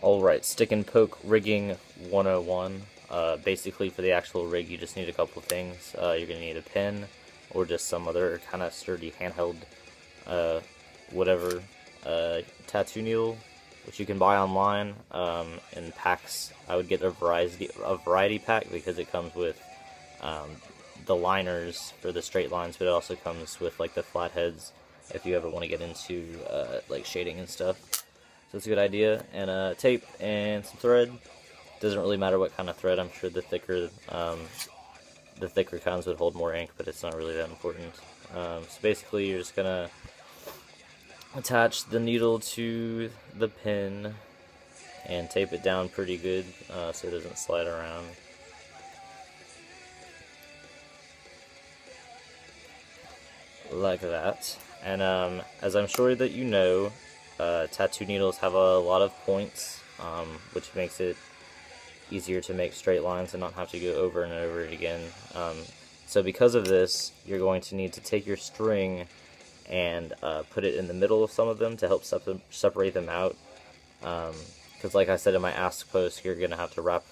Alright, stick and poke rigging 101. Basically for the actual rig you just need a couple things. You're going to need a pin or just some other kind of sturdy handheld whatever tattoo needle, which you can buy online in packs. I would get a variety pack because it comes with the liners for the straight lines, but it also comes with like the flatheads if you ever want to get into like shading and stuff. So it's a good idea. And tape and some thread. Doesn't really matter what kind of thread. I'm sure the thicker kinds would hold more ink, but it's not really that important. So basically, you're just gonna attach the needle to the pin and tape it down pretty good so it doesn't slide around. Like that. And as I'm sure that you know, tattoo needles have a lot of points, which makes it easier to make straight lines and not have to go over and over it again. So because of this, you're going to need to take your string and put it in the middle of some of them to help separate them out. Because like I said in my ask post, you're going to have to wrap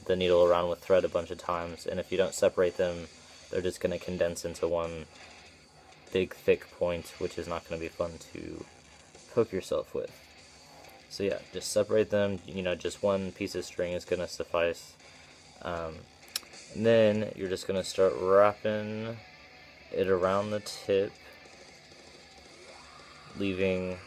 the needle around with thread a bunch of times, and if you don't separate them, they're just going to condense into one big thick point, which is not going to be fun to poke yourself with. So yeah, just separate them. You know, just one piece of string is going to suffice. And then you're just going to start wrapping it around the tip, leaving...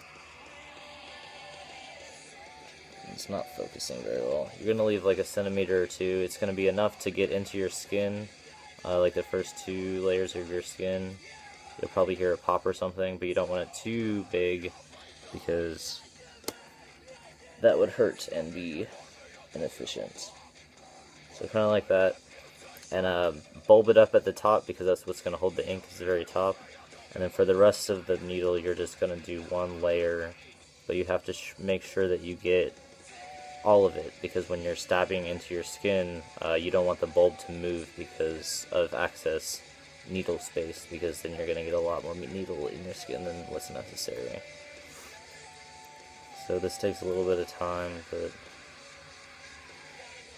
It's not focusing very well. You're going to leave like a centimeter or two. It's going to be enough to get into your skin, like the first 2 layers of your skin. You'll probably hear a pop or something, but you don't want it too big because that would hurt and be inefficient. So kind of like that. And bulb it up at the top because that's what's going to hold the ink is the very top. And then for the rest of the needle, you're just going to do 1 layer, but you have to make sure that you get all of it, because when you're stabbing into your skin, you don't want the bulb to move because of excess needle space, because then you're going to get a lot more needle in your skin than what's necessary. So this takes a little bit of time, but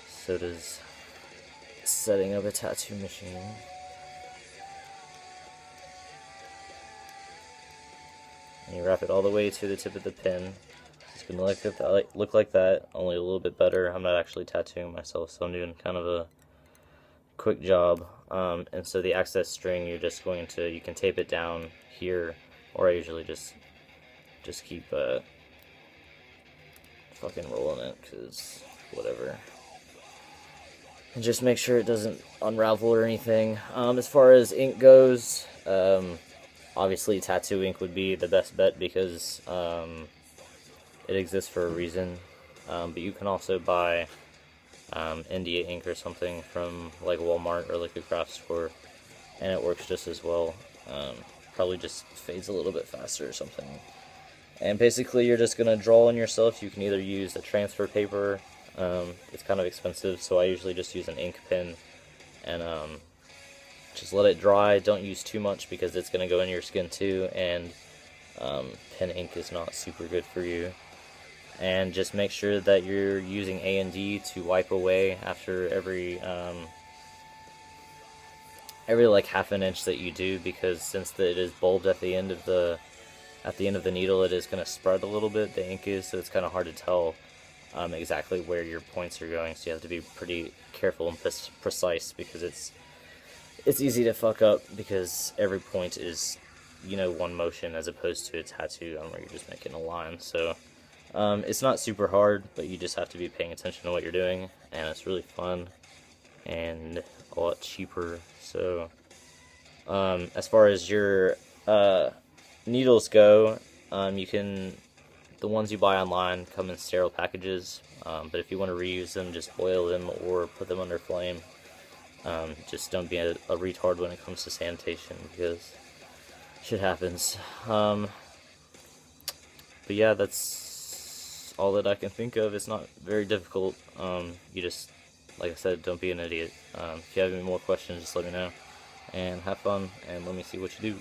so does setting up a tattoo machine. And you wrap it all the way to the tip of the pin. It's going to look like that, only a little bit better. I'm not actually tattooing myself, so I'm doing kind of a quick job. And so the excess string, you're just going to, you can tape it down here, or I usually just keep fucking rolling it, because whatever. And just make sure it doesn't unravel or anything. As far as ink goes, obviously tattoo ink would be the best bet because it exists for a reason. But you can also buy India ink or something from like Walmart or like a craft store, and it works just as well. Probably just fades a little bit faster or something. And basically you're just going to draw on yourself. You can either use a transfer paper, it's kind of expensive, so I usually just use an ink pen, and just let it dry. Don't use too much because it's going to go in your skin too, and pen ink is not super good for you. And just make sure that you're using A&D to wipe away after every like half an inch that you do, because since it is bulbed at the end of the needle, it is going to spread a little bit, the ink is, so it's kind of hard to tell exactly where your points are going, so you have to be pretty careful and precise, because it's easy to fuck up because every point is, you know, one motion as opposed to a tattoo where you're just making a line. So it's not super hard, but you just have to be paying attention to what you're doing, and it's really fun and a lot cheaper. So as far as your needles go, the ones you buy online come in sterile packages, but if you want to reuse them, just boil them or put them under flame. Just don't be a retard when it comes to sanitation, because shit happens. But yeah, that's all that I can think of. It's not very difficult. You just, like I said, don't be an idiot. If you have any more questions, just let me know. And have fun, and let me see what you do.